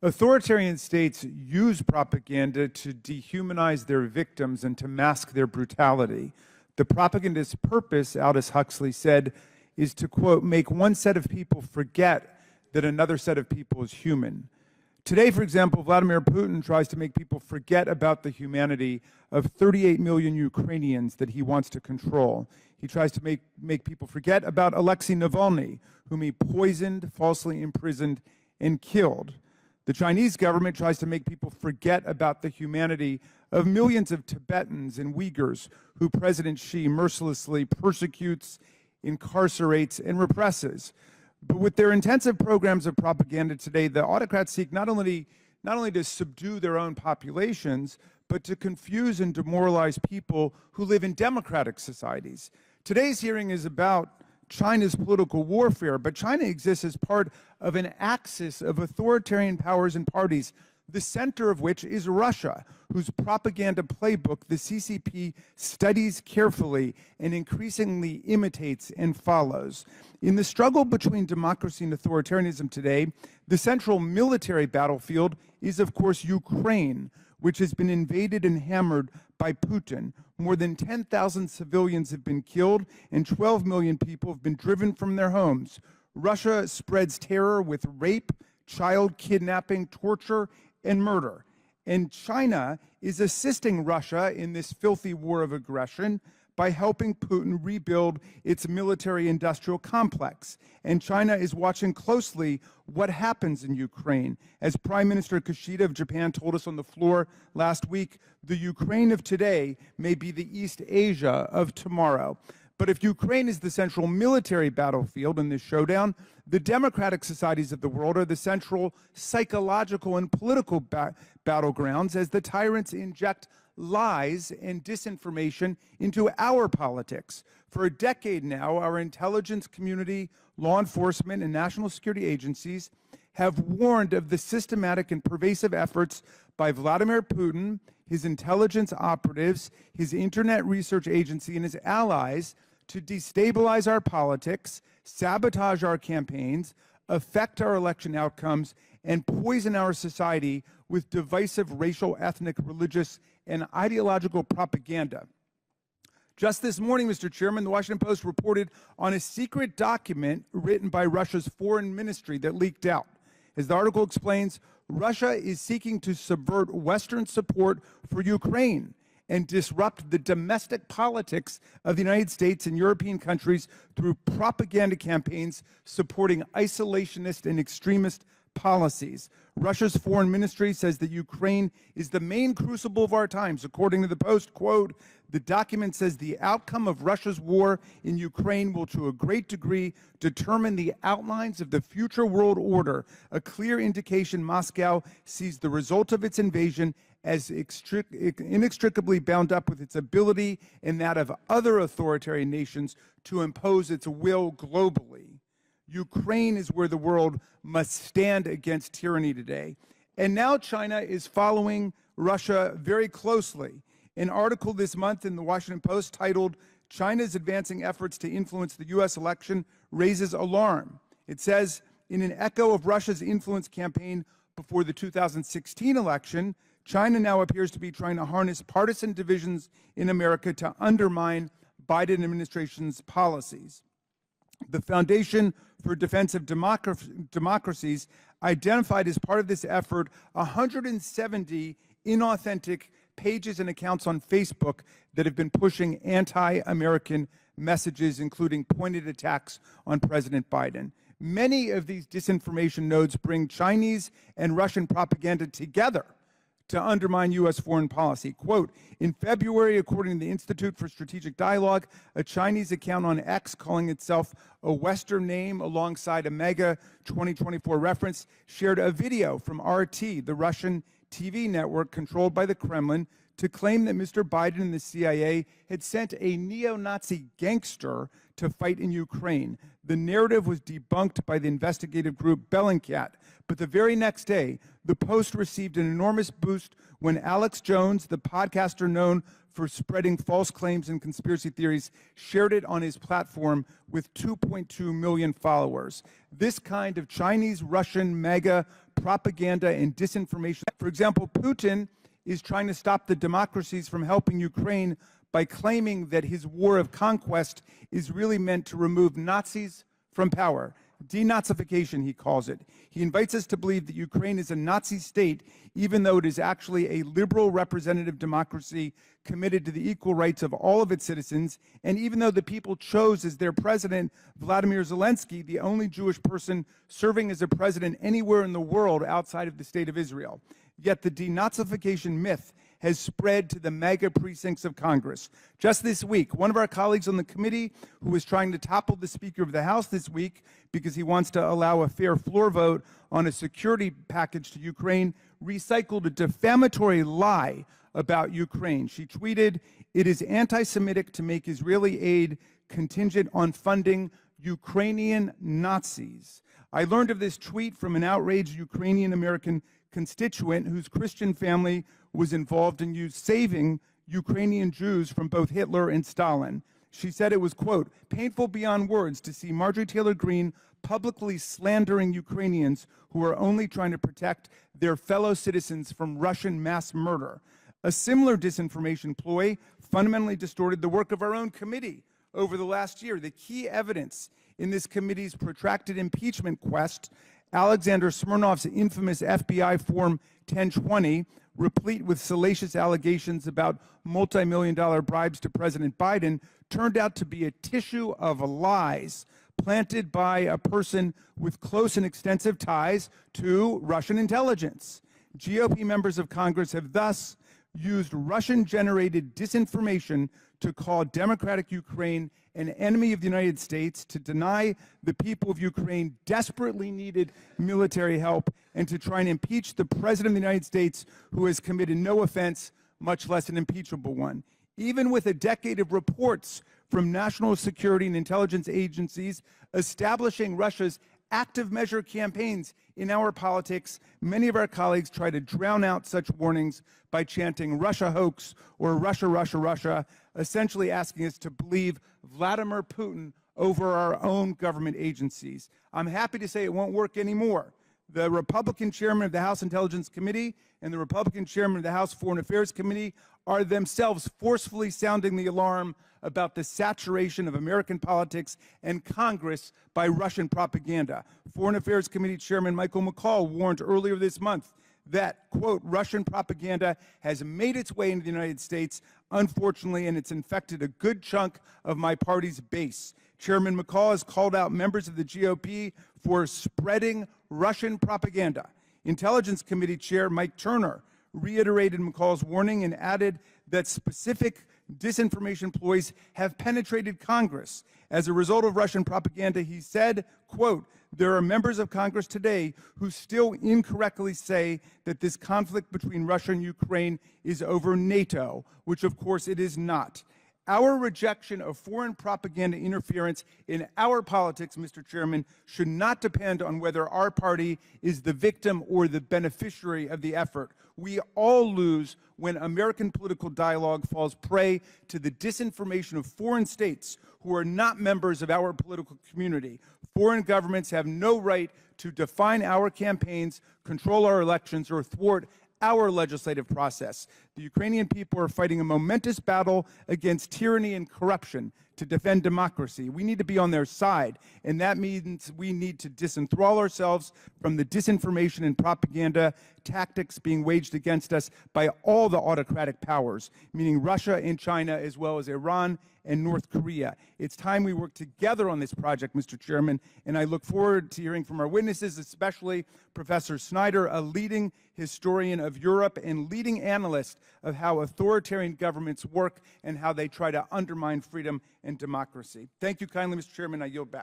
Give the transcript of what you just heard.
Authoritarian states use propaganda to dehumanize their victims and to mask their brutality. The propagandist's purpose, Aldous Huxley said, is to, quote, make one set of people forget that another set of people is human. Today, for example, Vladimir Putin tries to make people forget about the humanity of 38 million Ukrainians that he wants to control. He tries to make people forget about Alexei Navalny, whom he poisoned, falsely imprisoned, and killed. The Chinese government tries to make people forget about the humanity of millions of Tibetans and Uyghurs who President Xi mercilessly persecutes, incarcerates, and represses. But with their intensive programs of propaganda today, the autocrats seek not only to subdue their own populations, but to confuse and demoralize people who live in democratic societies. Today's hearing is about China's political warfare, but China exists as part of an axis of authoritarian powers and parties, the center of which is Russia, whose propaganda playbook the CCP studies carefully and increasingly imitates and follows. In the struggle between democracy and authoritarianism today, the central military battlefield is, of course, Ukraine, which has been invaded and hammered by Putin. More than 10,000 civilians have been killed and 12 million people have been driven from their homes. Russia spreads terror with rape, child kidnapping, torture, and murder. And China is assisting Russia in this filthy war of aggression by helping Putin rebuild its military-industrial complex. And China is watching closely what happens in Ukraine. As Prime Minister Kishida of Japan told us on the floor last week, the Ukraine of today may be the East Asia of tomorrow. But if Ukraine is the central military battlefield in this showdown, the democratic societies of the world are the central psychological and political battlegrounds as the tyrants inject lies and disinformation into our politics. For a decade now, our intelligence community, law enforcement, and national security agencies have warned of the systematic and pervasive efforts by Vladimir Putin, his intelligence operatives, his internet research agency, and his allies to destabilize our politics, sabotage our campaigns, affect our election outcomes, and poison our society with divisive racial, ethnic, religious, and ideological propaganda. Just this morning, Mr. Chairman, the Washington Post reported on a secret document written by Russia's foreign ministry that leaked out. As the article explains, Russia is seeking to subvert Western support for Ukraine and disrupt the domestic politics of the United States and European countries through propaganda campaigns supporting isolationist and extremist policies. Russia's foreign ministry says that Ukraine is the main crucible of our times. According to the Post, quote, the document says the outcome of Russia's war in Ukraine will to a great degree determine the outlines of the future world order, a clear indication Moscow sees the result of its invasion as inextricably bound up with its ability and that of other authoritarian nations to impose its will globally. Ukraine is where the world must stand against tyranny today. And now China is following Russia very closely. An article this month in the Washington Post titled, "China's Advancing Efforts to Influence the U.S. Election Raises Alarm." It says, in an echo of Russia's influence campaign before the 2016 election, China now appears to be trying to harness partisan divisions in America to undermine Biden administration's policies. The Foundation for Defense of Democracies identified as part of this effort 170 inauthentic pages and accounts on Facebook that have been pushing anti-American messages, including pointed attacks on President Biden. Many of these disinformation nodes bring Chinese and Russian propaganda together to undermine U.S. foreign policy. Quote, in February, according to the Institute for Strategic Dialogue, a Chinese account on X calling itself a Western name alongside a mega 2024 reference shared a video from RT, the Russian TV network controlled by the Kremlin, to claim that Mr. Biden and the CIA had sent a neo-Nazi gangster to fight in Ukraine. The narrative was debunked by the investigative group Bellingcat, but the very next day, the Post received an enormous boost when Alex Jones, the podcaster known for spreading false claims and conspiracy theories, shared it on his platform with 2.2 million followers. This kind of Chinese-Russian mega propaganda and disinformation. For example, Putin is trying to stop the democracies from helping Ukraine by claiming that his war of conquest is really meant to remove Nazis from power. Denazification, he calls it. He invites us to believe that Ukraine is a Nazi state, even though it is actually a liberal representative democracy committed to the equal rights of all of its citizens, and even though the people chose as their president Vladimir Zelensky, the only Jewish person serving as a president anywhere in the world outside of the state of Israel. Yet the denazification myth has spread to the mega precincts of Congress. Just this week, one of our colleagues on the committee who was trying to topple the Speaker of the House this week because he wants to allow a fair floor vote on a security package to Ukraine recycled a defamatory lie about Ukraine. She tweeted, "It is anti-Semitic to make Israeli aid contingent on funding Ukrainian Nazis." I learned of this tweet from an outraged Ukrainian-American constituent whose Christian family was involved in saving Ukrainian Jews from both Hitler and Stalin. She said it was, quote, "painful beyond words to see Marjorie Taylor Greene publicly slandering Ukrainians who are only trying to protect their fellow citizens from Russian mass murder." A similar disinformation ploy fundamentally distorted the work of our own committee over the last year. The key evidence in this committee's protracted impeachment quest, Alexander Smirnov's infamous FBI Form 1020, replete with salacious allegations about multi-million-dollar bribes to President Biden, turned out to be a tissue of lies planted by a person with close and extensive ties to Russian intelligence. GOP members of Congress have thus used Russian-generated disinformation to call democratic Ukraine an enemy of the United States, to deny the people of Ukraine desperately needed military help, and to try and impeach the President of the United States who has committed no offense, much less an impeachable one. Even with a decade of reports from national security and intelligence agencies establishing Russia's active measure campaigns in our politics, many of our colleagues try to drown out such warnings by chanting Russia hoax or Russia, Russia, Russia, essentially asking us to believe Vladimir Putin over our own government agencies. I'm happy to say it won't work anymore. The Republican chairman of the House Intelligence Committee and the Republican chairman of the House Foreign Affairs Committee are themselves forcefully sounding the alarm about the saturation of American politics and Congress by Russian propaganda. Foreign Affairs Committee Chairman Michael McCaul warned earlier this month that, quote, Russian propaganda has made its way into the United States, unfortunately, and it's infected a good chunk of my party's base. Chairman McCaul has called out members of the GOP for spreading Russian propaganda. Intelligence Committee Chair Mike Turner reiterated McCaul's warning and added that specific disinformation ploys have penetrated Congress. As a result of Russian propaganda, he said, quote, "There are members of Congress today who still incorrectly say that this conflict between Russia and Ukraine is over NATO, which of course it is not." Our rejection of foreign propaganda interference in our politics, Mr. Chairman, should not depend on whether our party is the victim or the beneficiary of the effort. We all lose when American political dialogue falls prey to the disinformation of foreign states who are not members of our political community. Foreign governments have no right to define our campaigns, control our elections, or thwart our legislative process. The Ukrainian people are fighting a momentous battle against tyranny and corruption to defend democracy. We need to be on their side, and that means we need to disenthrall ourselves from the disinformation and propaganda tactics being waged against us by all the autocratic powers, meaning Russia and China, as well as Iran and North Korea. It's time we work together on this project, Mr. Chairman, and I look forward to hearing from our witnesses, especially Professor Snyder, a leading historian of Europe and leading analyst of how authoritarian governments work and how they try to undermine freedom and democracy. Thank you kindly, Mr. Chairman. I yield back.